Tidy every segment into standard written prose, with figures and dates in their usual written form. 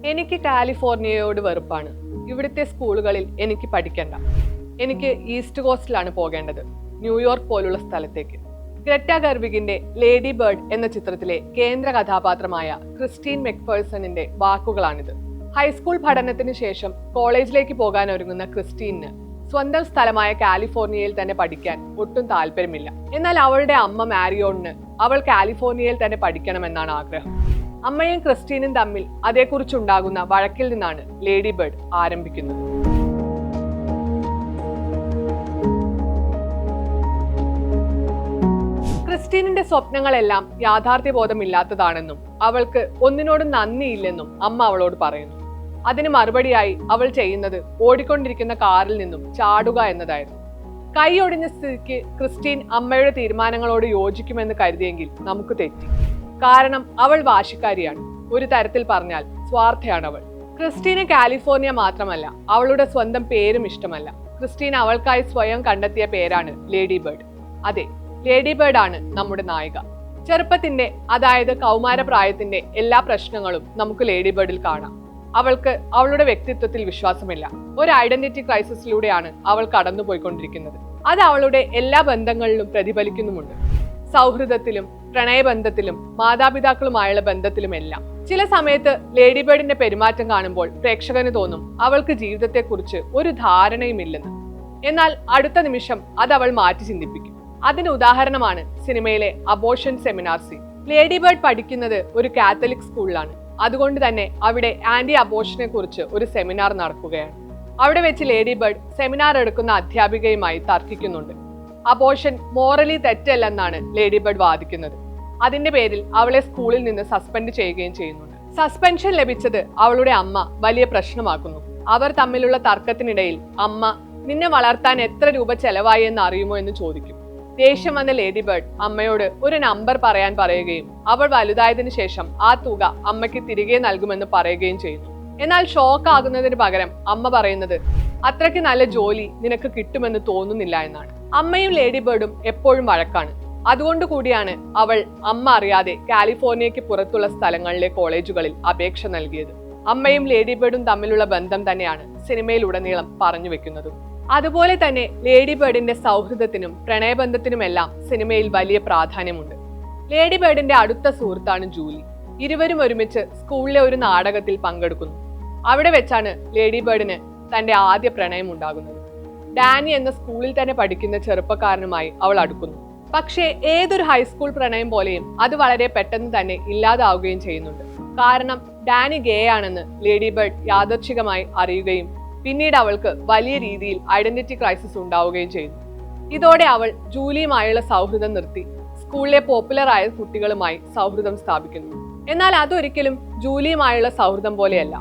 എനിക്ക് കാലിഫോർണിയയോട് വെറുപ്പാണ്. ഇവിടുത്തെ സ്കൂളുകളിൽ എനിക്ക് പഠിക്കണ്ട. എനിക്ക് ഈസ്റ്റ് കോസ്റ്റിലാണ് പോകേണ്ടത്, ന്യൂയോർക്ക് പോലുള്ള സ്ഥലത്തേക്ക്. ഗ്രെറ്റ ഗർവിഗിന്റെ ലേഡി ബേർഡ് എന്ന ചിത്രത്തിലെ കേന്ദ്ര കഥാപാത്രമായ ക്രിസ്റ്റീൻ മെക്ഫേഴ്സണിന്റെ വാക്കുകളാണിത്. ഹൈസ്കൂൾ പഠനത്തിന് ശേഷം കോളേജിലേക്ക് പോകാൻ ഒരുങ്ങുന്ന ക്രിസ്റ്റീന് സ്വന്തം സ്ഥലമായ കാലിഫോർണിയയിൽ തന്നെ പഠിക്കാൻ ഒട്ടും താല്പര്യമില്ല. എന്നാൽ അവളുടെ അമ്മ മാരിയോണിന് അവൾ കാലിഫോർണിയയിൽ തന്നെ പഠിക്കണമെന്നാണ് ആഗ്രഹം. അമ്മയും ക്രിസ്റ്റീനും തമ്മിൽ അതേക്കുറിച്ചുണ്ടാകുന്ന വഴക്കിൽ നിന്നാണ് ലേഡി ബേർഡ് ആരംഭിക്കുന്നത്. ക്രിസ്റ്റീനിന്റെ സ്വപ്നങ്ങളെല്ലാം യാഥാർത്ഥ്യബോധമില്ലാത്തതാണെന്നും അവൾക്ക് ഒന്നിനോടും നന്ദിയില്ലെന്നും അമ്മ അവളോട് പറയുന്നു. അതിന് മറുപടിയായി അവൾ ചെയ്യുന്നത് ഓടിക്കൊണ്ടിരിക്കുന്ന കാറിൽ നിന്നും ചാടുക എന്നതായിരുന്നു. കൈ ഒടിഞ്ഞ സ്ഥിതിക്ക് ക്രിസ്റ്റീൻ അമ്മയുടെ തീരുമാനങ്ങളോട് യോജിക്കുമെന്ന് കരുതിയെങ്കിൽ നമുക്ക് തെറ്റി. കാരണം അവൾ വാശിക്കാരിയാണ്. ഒരു തരത്തിൽ പറഞ്ഞാൽ സ്വാർത്ഥയാണ് അവൾ. ക്രിസ്റ്റീന് കാലിഫോർണിയ മാത്രമല്ല, അവളുടെ സ്വന്തം പേരും ഇഷ്ടമല്ല. ക്രിസ്റ്റീൻ അവൾക്കായി സ്വയം കണ്ടെത്തിയ പേരാണ് ലേഡി ബേർഡ്. അതെ, ലേഡി ബേർഡ് ആണ് നമ്മുടെ നായിക. ചെറുപ്പത്തിന്റെ, അതായത് കൗമാരപ്രായത്തിന്റെ എല്ലാ പ്രശ്നങ്ങളും നമുക്ക് ലേഡി ബേർഡിൽ കാണാം. അവൾക്ക് അവളുടെ വ്യക്തിത്വത്തിൽ വിശ്വാസമില്ല. ഒരു ഐഡന്റിറ്റി ക്രൈസിസിലൂടെയാണ് അവൾ കടന്നുപോയിക്കൊണ്ടിരിക്കുന്നത്. അത് അവളുടെ എല്ലാ ബന്ധങ്ങളിലും പ്രതിഫലിക്കുന്നുമുണ്ട്. സൗഹൃദത്തിലും പ്രണയബന്ധത്തിലും മാതാപിതാക്കളുമായുള്ള ബന്ധത്തിലുമെല്ലാം. ചില സമയത്ത് ലേഡി ബേർഡിന്റെ പെരുമാറ്റം കാണുമ്പോൾ പ്രേക്ഷകന് തോന്നും അവൾക്ക് ജീവിതത്തെക്കുറിച്ച് ഒരു ധാരണയുമില്ലെന്ന്. എന്നാൽ അടുത്ത നിമിഷം അത് അവൾ മാറ്റി ചിന്തിപ്പിക്കും. അതിന് ഉദാഹരണമാണ് സിനിമയിലെ abortion seminar scene. Lady Bird പഠിക്കുന്നത് ഒരു കാത്തലിക് സ്കൂളിലാണ്. അതുകൊണ്ട് തന്നെ അവിടെ ആന്റി അബോർഷനെ കുറിച്ച് ഒരു സെമിനാർ നടക്കുകയാണ്. അവിടെ വെച്ച് ലേഡി ബേർഡ് സെമിനാർ എടുക്കുന്ന അധ്യാപികയുമായി തർക്കിക്കുന്നുണ്ട്. അബോർഷൻ മോറലി തെറ്റല്ലെന്നാണ് ലേഡി ബേർഡ് വാദിക്കുന്നത്. അതിന്റെ പേരിൽ അവളെ സ്കൂളിൽ നിന്ന് സസ്പെൻഡ് ചെയ്യുകയും ചെയ്യുന്നുണ്ട്. സസ്പെൻഷൻ ലഭിച്ചത് അവളുടെ അമ്മ വലിയ പ്രശ്നമാക്കുന്നു. അവർ തമ്മിലുള്ള തർക്കത്തിനിടയിൽ അമ്മ, നിന്നെ വളർത്താൻ എത്ര രൂപ ചെലവായി എന്ന് അറിയുമോ എന്ന് ചോദിക്കും. ദേഷ്യം വന്ന ലേഡി ബേർഡ് അമ്മയോട് ഒരു നമ്പർ പറയാൻ പറയുകയും അവൾ വലുതായതിനു ശേഷം ആ തുക അമ്മയ്ക്ക് തിരികെ നൽകുമെന്ന് പറയുകയും ചെയ്യുന്നു. എന്നാൽ ഷോക്ക് ആകുന്നതിന് പകരം അമ്മ പറയുന്നത്, അത്രയ്ക്ക് നല്ല ജോലി നിനക്ക് കിട്ടുമെന്ന് തോന്നുന്നില്ല എന്നാണ്. അമ്മയും ലേഡി ബേർഡും എപ്പോഴും വഴക്കാണ്. അതുകൊണ്ട് കൂടിയാണ് അവൾ അമ്മ അറിയാതെ കാലിഫോർണിയയ്ക്ക് പുറത്തുള്ള സ്ഥലങ്ങളിലെ കോളേജുകളിൽ അപേക്ഷ നൽകിയത്. അമ്മയും ലേഡി ബേർഡും തമ്മിലുള്ള ബന്ധം തന്നെയാണ് സിനിമയിലുടനീളം പറഞ്ഞു വെക്കുന്നതും. അതുപോലെ തന്നെ ലേഡി ബേർഡിന്റെ സൗഹൃദത്തിനും പ്രണയബന്ധത്തിനുമെല്ലാം സിനിമയിൽ വലിയ പ്രാധാന്യമുണ്ട്. ലേഡി ബേർഡിന്റെ അടുത്ത സുഹൃത്താണ് ജൂലി. ഇരുവരും ഒരുമിച്ച് സ്കൂളിലെ ഒരു നാടകത്തിൽ പങ്കെടുക്കുന്നു. അവിടെ വെച്ചാണ് ലേഡി ബേർഡിന് തന്റെ ആദ്യ പ്രണയം ഉണ്ടാകുന്നത്. ഡാനി എന്ന സ്കൂളിൽ തന്നെ പഠിക്കുന്ന ചെറുപ്പക്കാരനുമായി അവൾ അടുക്കുന്നു. പക്ഷേ ഏതൊരു ഹൈസ്കൂൾ പ്രണയം പോലെയും അത് വളരെ പെട്ടെന്ന് തന്നെ ഇല്ലാതാവുകയും ചെയ്യുന്നുണ്ട്. കാരണം ഡാനി ഗേ ആണെന്ന് ലേഡി ബേർഡ് യാദൃച്ഛികമായി അറിയുകയും പിന്നീട് അവൾക്ക് വലിയ രീതിയിൽ ഐഡന്റിറ്റി ക്രൈസിസ് ഉണ്ടാവുകയും ചെയ്യുന്നു. ഇതോടെ അവൾ ജൂലിയുമായുള്ള സൗഹൃദം നിർത്തി സ്കൂളിലെ പോപ്പുലർ ആയ കുട്ടികളുമായി സൗഹൃദം സ്ഥാപിക്കുന്നു. എന്നാൽ അതൊരിക്കലും ജൂലിയുമായുള്ള സൗഹൃദം പോലെയല്ല.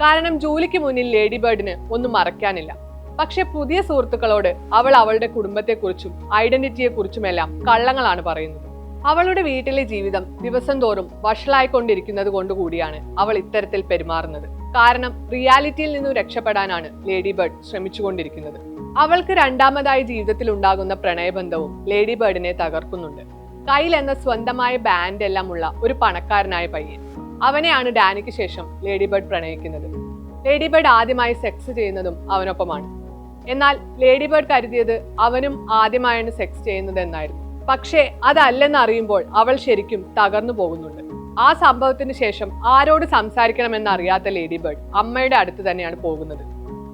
കാരണം ജൂലിക്ക് മുന്നിൽ ലേഡി ബേർഡിന് ഒന്നും മറയ്ക്കാനില്ല. പക്ഷെ പുതിയ സുഹൃത്തുക്കളോട് അവൾ അവളുടെ കുടുംബത്തെക്കുറിച്ചും ഐഡന്റിറ്റിയെക്കുറിച്ചുമെല്ലാം കള്ളങ്ങളാണ് പറയുന്നത്. അവളുടെ വീട്ടിലെ ജീവിതം ദിവസം തോറും വഷളായിക്കൊണ്ടിരിക്കുന്നത് കൊണ്ടുകൂടിയാണ് അവൾ ഇത്തരത്തിൽ പെരുമാറുന്നത്. കാരണം റിയാലിറ്റിയിൽ നിന്നും രക്ഷപ്പെടാനാണ് ലേഡി ബേർഡ് ശ്രമിച്ചുകൊണ്ടിരിക്കുന്നത്. അവൾക്ക് രണ്ടാമതായി ജീവിതത്തിൽ ഉണ്ടാകുന്ന പ്രണയബന്ധവും ലേഡി ബേർഡിനെ തകർക്കുന്നുണ്ട്. കൈൽ എന്ന സ്വന്തമായ ബാൻഡ് എല്ലാം ഉള്ള ഒരു പണക്കാരനായ പയ്യൻ. അവനെയാണ് ഡാനിക്ക് ശേഷം ലേഡി ബേർഡ് പ്രണയിക്കുന്നത്. ലേഡി ബേർഡ് ആദ്യമായി സെക്സ് ചെയ്യുന്നതും അവനൊപ്പമാണ്. എന്നാൽ ലേഡി ബേർഡ് കരുതിയത് അവനും ആദ്യമായാണ് സെക്സ് ചെയ്യുന്നത് എന്നായിരുന്നു. പക്ഷേ അതല്ലെന്ന് അറിയുമ്പോൾ അവൾ ശരിക്കും തകർന്നു പോകുന്നുണ്ട്. ആ സംഭവത്തിന് ശേഷം ആരോട് സംസാരിക്കണമെന്ന് അറിയാത്ത ലേഡി ബേർഡ് അമ്മയുടെ അടുത്ത് തന്നെയാണ് പോകുന്നത്.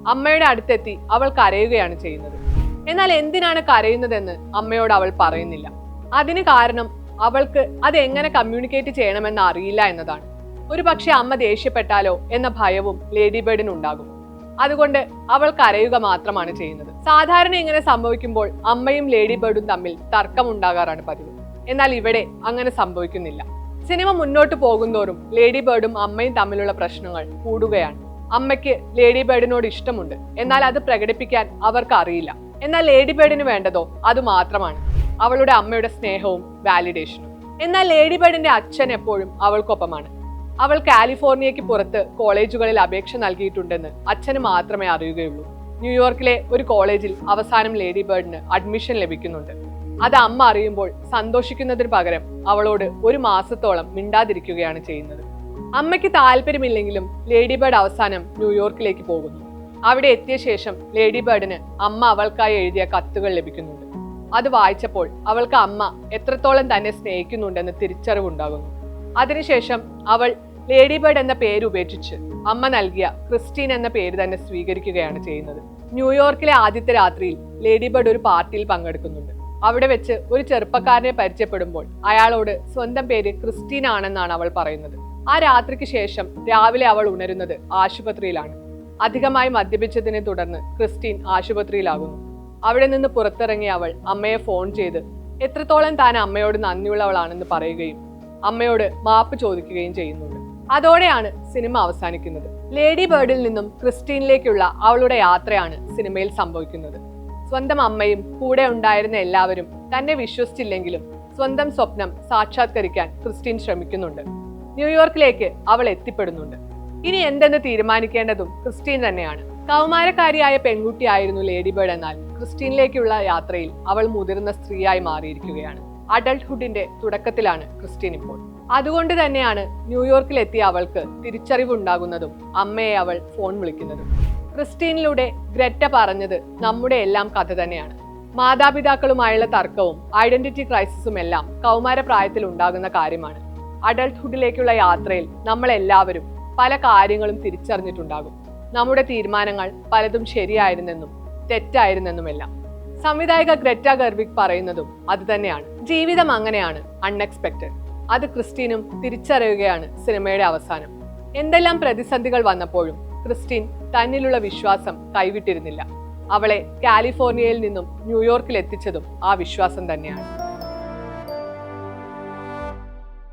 അമ്മയുടെ അടുത്തെത്തി അവൾ കരയുകയാണ് ചെയ്യുന്നത്. എന്നാൽ എന്തിനാണ് കരയുന്നതെന്ന് അമ്മയോട് അവൾ പറയുന്നില്ല. അതിന് കാരണം അവൾക്ക് അത് എങ്ങനെ കമ്മ്യൂണിക്കേറ്റ് ചെയ്യണമെന്ന് അറിയില്ല എന്നതാണ്. ഒരു പക്ഷെ അമ്മ ദേഷ്യപ്പെട്ടാലോ എന്ന ഭയവും ലേഡി ബേർഡിനുണ്ടാകും. അതുകൊണ്ട് അവൾ കരയുക മാത്രമാണ് ചെയ്യുന്നത്. സാധാരണ ഇങ്ങനെ സംഭവിക്കുമ്പോൾ അമ്മയും ലേഡി ബേർഡും തമ്മിൽ തർക്കമുണ്ടാകാറാണ് പതിവ്. എന്നാൽ ഇവിടെ അങ്ങനെ സംഭവിക്കുന്നില്ല. സിനിമ മുന്നോട്ട് പോകുന്തോറും ലേഡി ബേർഡും അമ്മയും തമ്മിലുള്ള പ്രശ്നങ്ങൾ കൂടുകയാണ്. അമ്മയ്ക്ക് ലേഡി ബേർഡിനോട് ഇഷ്ടമുണ്ട്, എന്നാൽ അത് പ്രകടിപ്പിക്കാൻ അവർക്ക് അറിയില്ല. എന്നാൽ ലേഡി ബേർഡിന് വേണ്ടതോ അത് മാത്രമാണ്, അവളുടെ അമ്മയുടെ സ്നേഹവും വാലിഡേഷനും. എന്നാൽ ലേഡി ബേർഡിന്റെ അച്ഛൻ എപ്പോഴും അവൾക്കൊപ്പമാണ്. അവൾ കാലിഫോർണിയയ്ക്ക് പുറത്ത് കോളേജുകളിൽ അപേക്ഷ നൽകിയിട്ടുണ്ടെന്ന് അച്ഛന് മാത്രമേ അറിയുകയുള്ളൂ. ന്യൂയോർക്കിലെ ഒരു കോളേജിൽ അവസാനം ലേഡി ബേർഡിന് അഡ്മിഷൻ ലഭിക്കുന്നുണ്ട്. അത് അമ്മ അറിയുമ്പോൾ സന്തോഷിക്കുന്നതിന് പകരം അവളോട് ഒരു മാസത്തോളം മിണ്ടാതിരിക്കുകയാണ് ചെയ്യുന്നത്. അമ്മയ്ക്ക് താല്പര്യമില്ലെങ്കിലും ലേഡി ബേർഡ് അവസാനം ന്യൂയോർക്കിലേക്ക് പോകുന്നു. അവിടെ എത്തിയ ശേഷം ലേഡി ബേർഡിന് അമ്മ അവൾക്കായി എഴുതിയ കത്തുകൾ ലഭിക്കുന്നുണ്ട്. അത് വായിച്ചപ്പോൾ അവൾക്ക് അമ്മ എത്രത്തോളം തന്നെ സ്നേഹിക്കുന്നുണ്ടെന്ന് തിരിച്ചറിവുണ്ടാകുന്നു. അതിനുശേഷം അവൾ ലേഡി ബേർഡ് എന്ന പേര് ഉപേക്ഷിച്ച് അമ്മ നൽകിയ ക്രിസ്റ്റീൻ എന്ന പേര് തന്നെ സ്വീകരിക്കുകയാണ് ചെയ്യുന്നത്. ന്യൂയോർക്കിലെ ആദ്യത്തെ രാത്രിയിൽ ലേഡി ബേർഡ് ഒരു പാർട്ടിയിൽ പങ്കെടുക്കുന്നുണ്ട്. അവിടെ വെച്ച് ഒരു ചെറുപ്പക്കാരനെ പരിചയപ്പെടുമ്പോൾ അയാളോട് സ്വന്തം പേര് ക്രിസ്റ്റീൻ ആണെന്നാണ് അവൾ പറയുന്നത്. ആ രാത്രിക്ക് ശേഷം രാവിലെ അവൾ ഉണരുന്നത് ആശുപത്രിയിലാണ്. അധികമായി മദ്യപിച്ചതിനെ തുടർന്ന് ക്രിസ്റ്റീൻ ആശുപത്രിയിലാകുന്നു. അവിടെ നിന്ന് പുറത്തിറങ്ങിയ അവൾ അമ്മയെ ഫോൺ ചെയ്ത് എത്രത്തോളം താൻ അമ്മയോട് നന്ദിയുള്ളവളാണെന്ന് പറയുകയും അമ്മയോട് മാപ്പ് ചോദിക്കുകയും ചെയ്യുന്നുണ്ട്. അതോടെയാണ് സിനിമ അവസാനിക്കുന്നത്. ലേഡി ബേർഡിൽ നിന്നും ക്രിസ്റ്റീനിലേക്കുള്ള അവളുടെ യാത്രയാണ് സിനിമയിൽ സംഭവിക്കുന്നത്. സ്വന്തം അമ്മയും കൂടെ ഉണ്ടായിരുന്ന എല്ലാവരും തന്നെ വിശ്വസിച്ചില്ലെങ്കിലും സ്വന്തം സ്വപ്നം സാക്ഷാത്കരിക്കാൻ ക്രിസ്റ്റീൻ ശ്രമിക്കുന്നുണ്ട്. ന്യൂയോർക്കിലേക്ക് അവൾ എത്തിപ്പെടുന്നുണ്ട്. ഇനി എന്തെന്ന് തീരുമാനിക്കേണ്ടതും ക്രിസ്റ്റീൻ തന്നെയാണ്. കൗമാരക്കാരിയായ പെൺകുട്ടിയായിരുന്നു ലേഡി ബേർഡ്, എന്നാൽ ക്രിസ്റ്റീനിലേക്കുള്ള യാത്രയിൽ അവൾ മുതിർന്ന സ്ത്രീയായി മാറിയിരിക്കുകയാണ്. അഡൾട്ട്ഹുഡിന്റെ തുടക്കത്തിലാണ് ക്രിസ്റ്റീൻ ഇപ്പോൾ. അതുകൊണ്ട് തന്നെയാണ് ന്യൂയോർക്കിലെത്തിയ അവൾക്ക് തിരിച്ചറിവുണ്ടാകുന്നതും അമ്മയെ അവൾ ഫോൺ വിളിക്കുന്നതും. ക്രിസ്റ്റീനിലൂടെ ഗ്രെറ്റ പറഞ്ഞത് നമ്മുടെ എല്ലാം കഥ തന്നെയാണ്. മാതാപിതാക്കളുമായുള്ള തർക്കവും ഐഡന്റിറ്റി ക്രൈസിസും എല്ലാം കൗമാരപ്രായത്തിൽ ഉണ്ടാകുന്ന കാര്യമാണ്. അഡൾട്ട്ഹുഡിലേക്കുള്ള യാത്രയിൽ നമ്മളെല്ലാവരും പല കാര്യങ്ങളും തിരിച്ചറിഞ്ഞിട്ടുണ്ടാകും. നമ്മുടെ തീരുമാനങ്ങൾ പലതും ശരിയായിരുന്നെന്നും തെറ്റായിരുന്നെന്നുമെല്ലാം. സംവിധായിക ഗ്രെറ്റ ഗെർവിഗ് പറയുന്നതും അത് തന്നെയാണ്. ജീവിതം അങ്ങനെയാണ്, അൺഎക്സ്പെക്റ്റഡ്. അത് ക്രിസ്റ്റീനും തിരിച്ചറിയുകയാണ് സിനിമയുടെ അവസാനം. എന്തെല്ലാം പ്രതിസന്ധികൾ വന്നപ്പോഴും ക്രിസ്റ്റീൻ തന്നിലുള്ള വിശ്വാസം കൈവിട്ടിരുന്നില്ല. അവളെ കാലിഫോർണിയയിൽ നിന്നും ന്യൂയോർക്കിൽ എത്തിച്ചതും ആ വിശ്വാസം തന്നെയാണ്.